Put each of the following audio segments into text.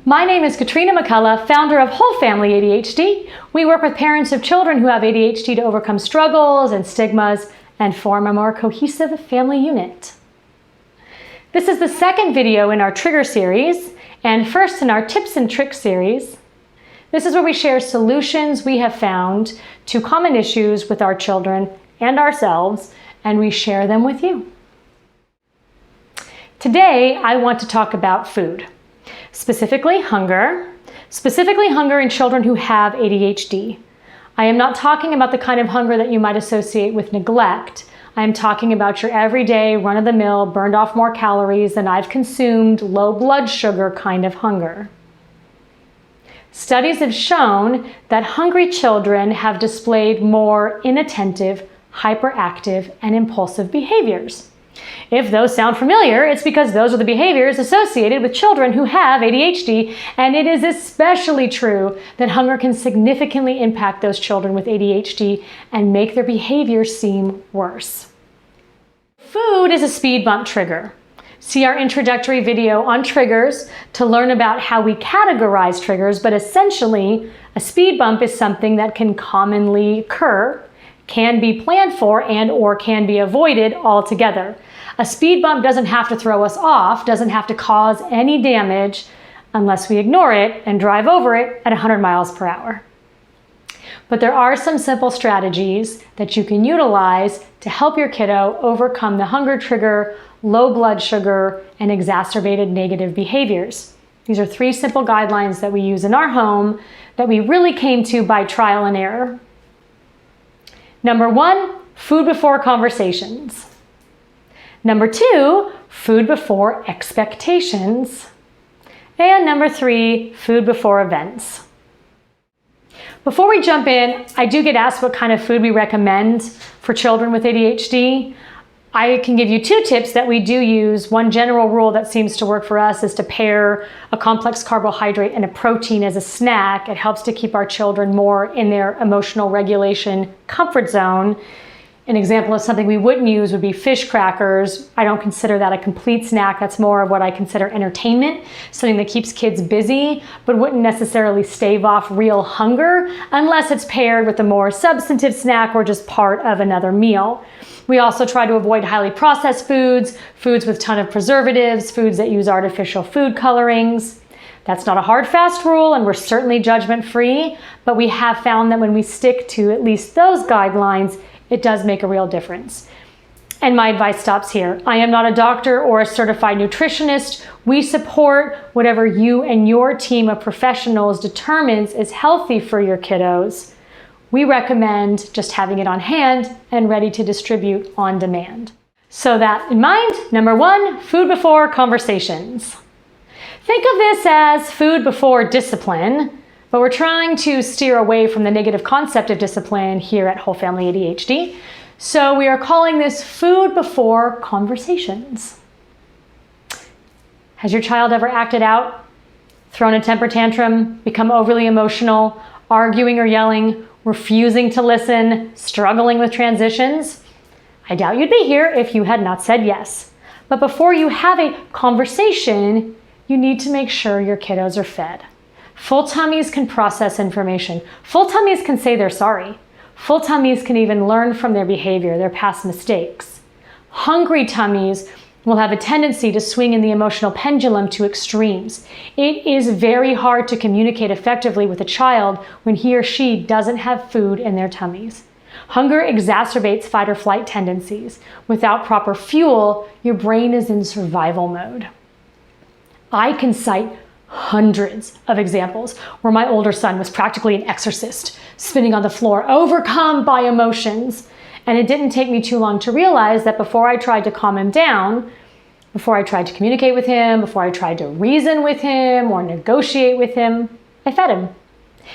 My name is Katrina McCullough, founder of Whole Family ADHD. We work with parents of children who have ADHD to overcome struggles and stigmas and form a more cohesive family unit. This is the second video in our trigger series and first in our tips and tricks series. This is where we share solutions we have found to common issues with our children and ourselves, and we share them with you. Today, I want to talk about food. Specifically hunger in children who have ADHD. I am not talking about the kind of hunger that you might associate with neglect. I am talking about your everyday, run-of-the-mill, burned off more calories than I've consumed, low blood sugar kind of hunger. Studies have shown that hungry children have displayed more inattentive, hyperactive, and impulsive behaviors. If those sound familiar, it's because those are the behaviors associated with children who have ADHD, and it is especially true that hunger can significantly impact those children with ADHD and make their behaviors seem worse. Food is a speed bump trigger. See our introductory video on triggers to learn about how we categorize triggers, but essentially, a speed bump is something that can commonly occur, can be planned for, and/or can be avoided altogether. A speed bump doesn't have to throw us off, doesn't have to cause any damage unless we ignore it and drive over it at 100 miles per hour. But there are some simple strategies that you can utilize to help your kiddo overcome the hunger trigger, low blood sugar, and exacerbated negative behaviors. These are 3 simple guidelines that we use in our home that we really came to by trial and error. Number 1, food before conversations. Number 2, food before expectations. And number 3, food before events. Before we jump in, I do get asked what kind of food we recommend for children with ADHD. I can give you 2 tips that we do use. One general rule that seems to work for us is to pair a complex carbohydrate and a protein as a snack. It helps to keep our children more in their emotional regulation comfort zone. An example of something we wouldn't use would be fish crackers. I don't consider that a complete snack. That's more of what I consider entertainment, something that keeps kids busy, but wouldn't necessarily stave off real hunger unless it's paired with a more substantive snack or just part of another meal. We also try to avoid highly processed foods, foods with a ton of preservatives, foods that use artificial food colorings. That's not a hard, fast rule, and we're certainly judgment-free, but we have found that when we stick to at least those guidelines, it does make a real difference. And my advice stops here. I am not a doctor or a certified nutritionist. We support whatever you and your team of professionals determines is healthy for your kiddos. We recommend just having it on hand and ready to distribute on demand. So that in mind, number 1, food before conversations. Think of this as food before discipline, but we're trying to steer away from the negative concept of discipline here at Whole Family ADHD. So we are calling this food before conversations. Has your child ever acted out, thrown a temper tantrum, become overly emotional, arguing or yelling, refusing to listen, struggling with transitions? I doubt you'd be here if you had not said yes. But before you have a conversation, you need to make sure your kiddos are fed. Full tummies can process information. Full tummies can say they're sorry. Full tummies can even learn from their behavior, their past mistakes. Hungry tummies will have a tendency to swing in the emotional pendulum to extremes. It is very hard to communicate effectively with a child when he or she doesn't have food in their tummies. Hunger exacerbates fight or flight tendencies. Without proper fuel, your brain is in survival mode. I can cite hundreds of examples where my older son was practically an exorcist, spinning on the floor, overcome by emotions. And it didn't take me too long to realize that before I tried to calm him down, before I tried to communicate with him, before I tried to reason with him or negotiate with him, I fed him.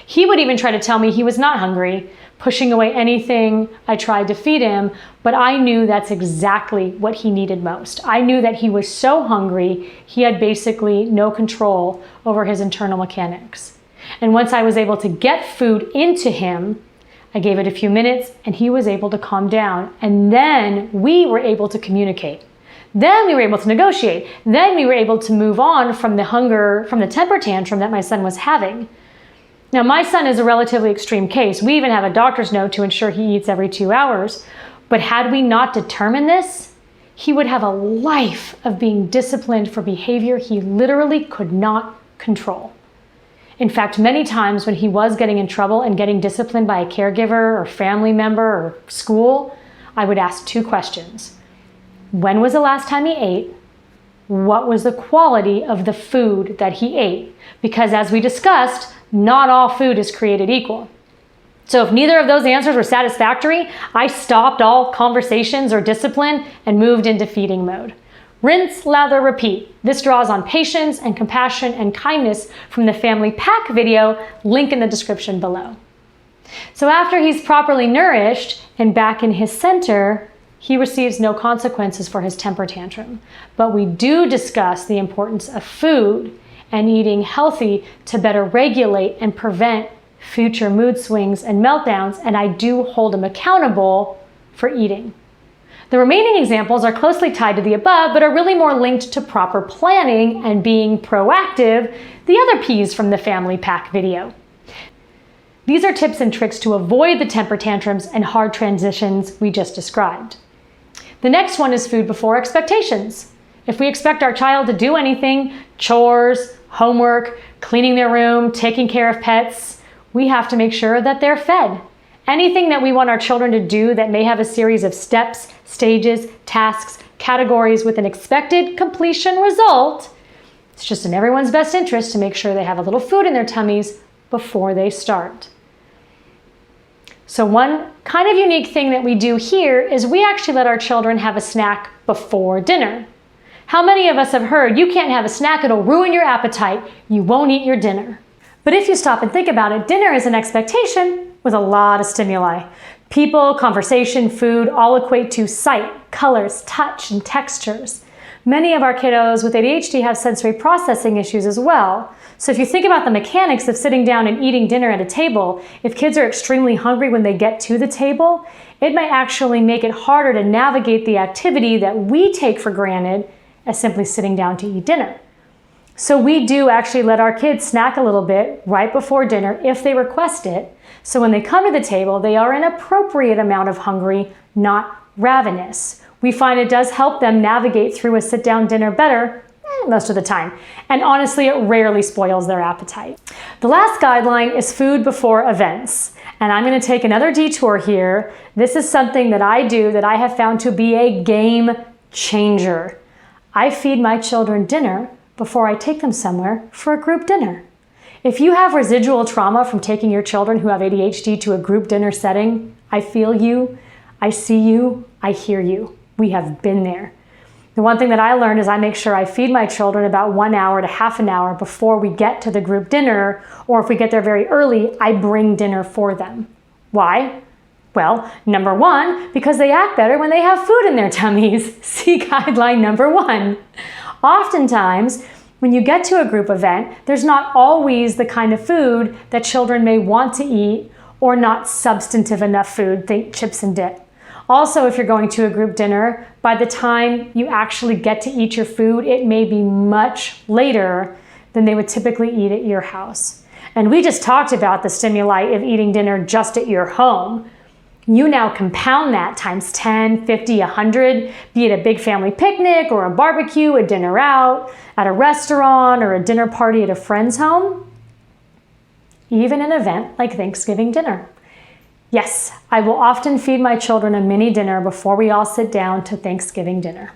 He would even try to tell me he was not hungry, pushing away anything I tried to feed him, but I knew that's exactly what he needed most. I knew that he was so hungry, he had basically no control over his internal mechanics. And once I was able to get food into him, I gave it a few minutes and he was able to calm down. And then we were able to communicate. Then we were able to negotiate. Then we were able to move on from the temper tantrum that my son was having. Now, my son is a relatively extreme case. We even have a doctor's note to ensure he eats every 2 hours. But had we not determined this, he would have a life of being disciplined for behavior he literally could not control. In fact, many times when he was getting in trouble and getting disciplined by a caregiver or family member or school, I would ask 2 questions. When was the last time he ate? What was the quality of the food that he ate? Because as we discussed, not all food is created equal. So if neither of those answers were satisfactory, I stopped all conversations or discipline and moved into feeding mode. Rinse, lather, repeat. This draws on patience and compassion and kindness from the family P.A.C.K video, link in the description below. So after he's properly nourished and back in his center, he receives no consequences for his temper tantrum. But we do discuss the importance of food and eating healthy to better regulate and prevent future mood swings and meltdowns, and I do hold him accountable for eating. The remaining examples are closely tied to the above, but are really more linked to proper planning and being proactive, the other P's from the family P.A.C.K video. These are tips and tricks to avoid the temper tantrums and hard transitions we just described. The next one is food before expectations. If we expect our child to do anything, chores, homework, cleaning their room, taking care of pets, we have to make sure that they're fed. Anything that we want our children to do that may have a series of steps, stages, tasks, categories with an expected completion result, it's just in everyone's best interest to make sure they have a little food in their tummies before they start. So one kind of unique thing that we do here is we actually let our children have a snack before dinner. How many of us have heard, you can't have a snack, it'll ruin your appetite, you won't eat your dinner. But if you stop and think about it, dinner is an expectation with a lot of stimuli. People, conversation, food all equate to sight, colors, touch, and textures. Many of our kiddos with ADHD have sensory processing issues as well. So if you think about the mechanics of sitting down and eating dinner at a table, if kids are extremely hungry when they get to the table, it might actually make it harder to navigate the activity that we take for granted as simply sitting down to eat dinner. So we do actually let our kids snack a little bit right before dinner if they request it. So when they come to the table, they are an appropriate amount of hungry, not ravenous. We find it does help them navigate through a sit-down dinner better most of the time. And honestly, it rarely spoils their appetite. The last guideline is food before events. And I'm going to take another detour here. This is something that I do that I have found to be a game changer. I feed my children dinner before I take them somewhere for a group dinner. If you have residual trauma from taking your children who have ADHD to a group dinner setting, I feel you, I see you, I hear you. We have been there. The one thing that I learned is I make sure I feed my children about 1 hour to half an hour before we get to the group dinner, or if we get there very early, I bring dinner for them. Why? Well, number one, because they act better when they have food in their tummies. See guideline number 1. Oftentimes, when you get to a group event, there's not always the kind of food that children may want to eat or not substantive enough food, think chips and dip. Also, if you're going to a group dinner, by the time you actually get to eat your food, it may be much later than they would typically eat at your house. And we just talked about the stimuli of eating dinner just at your home. You now compound that times 10, 50, 100, be it a big family picnic or a barbecue, a dinner out, at a restaurant, or a dinner party at a friend's home, even an event like Thanksgiving dinner. Yes, I will often feed my children a mini dinner before we all sit down to Thanksgiving dinner.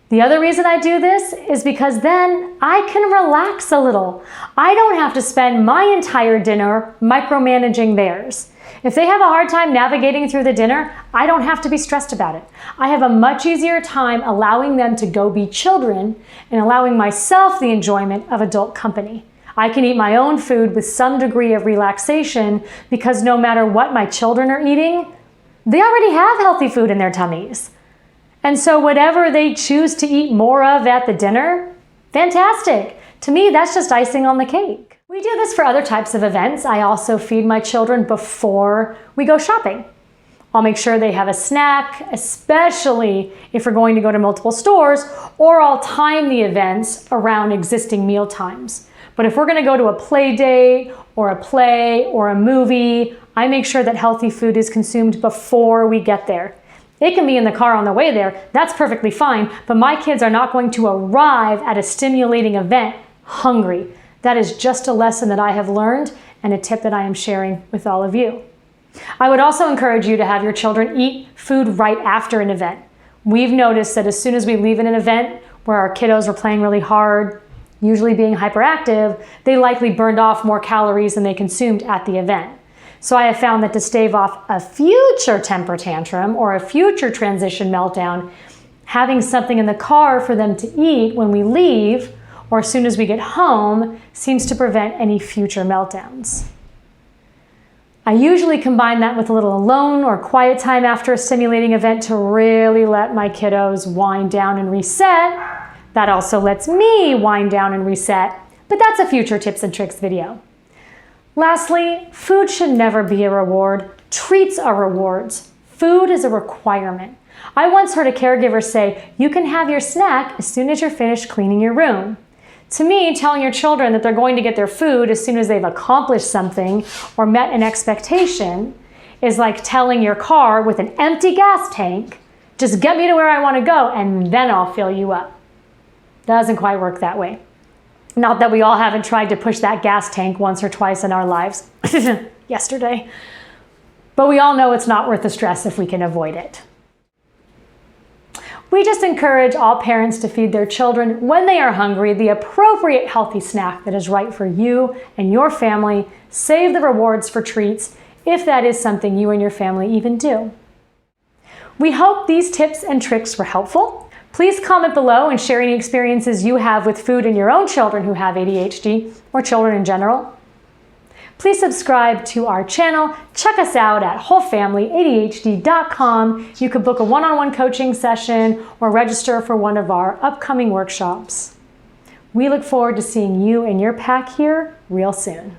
The other reason I do this is because then I can relax a little. I don't have to spend my entire dinner micromanaging theirs. If they have a hard time navigating through the dinner, I don't have to be stressed about it. I have a much easier time allowing them to go be children and allowing myself the enjoyment of adult company. I can eat my own food with some degree of relaxation because no matter what my children are eating, they already have healthy food in their tummies. And so whatever they choose to eat more of at the dinner, fantastic. To me, that's just icing on the cake. We do this for other types of events. I also feed my children before we go shopping. I'll make sure they have a snack, especially if we're going to go to multiple stores, or I'll time the events around existing meal times. But if we're going to go to a play date or a play or a movie, I make sure that healthy food is consumed before we get there. It can be in the car on the way there, that's perfectly fine, but my kids are not going to arrive at a stimulating event hungry. That is just a lesson that I have learned and a tip that I am sharing with all of you. I would also encourage you to have your children eat food right after an event. We've noticed that as soon as we leave an event where our kiddos are playing really hard, usually being hyperactive, they likely burned off more calories than they consumed at the event. So I have found that to stave off a future temper tantrum or a future transition meltdown, having something in the car for them to eat when we leave or as soon as we get home seems to prevent any future meltdowns. I usually combine that with a little alone or quiet time after a stimulating event to really let my kiddos wind down and reset. That also lets me wind down and reset, but that's a future tips and tricks video. Lastly, food should never be a reward. Treats are rewards. Food is a requirement. I once heard a caregiver say, "You can have your snack as soon as you're finished cleaning your room." To me, telling your children that they're going to get their food as soon as they've accomplished something or met an expectation is like telling your car with an empty gas tank, "Just get me to where I want to go and then I'll fill you up." Doesn't quite work that way. Not that we all haven't tried to push that gas tank once or twice in our lives. Yesterday. But we all know it's not worth the stress if we can avoid it. We just encourage all parents to feed their children when they are hungry the appropriate healthy snack that is right for you and your family. Save the rewards for treats if that is something you and your family even do. We hope these tips and tricks were helpful. Please comment below and share any experiences you have with food in your own children who have ADHD or children in general. Please subscribe to our channel. Check us out at wholefamilyadhd.com. You could book a one-on-one coaching session or register for one of our upcoming workshops. We look forward to seeing you and your pack here real soon.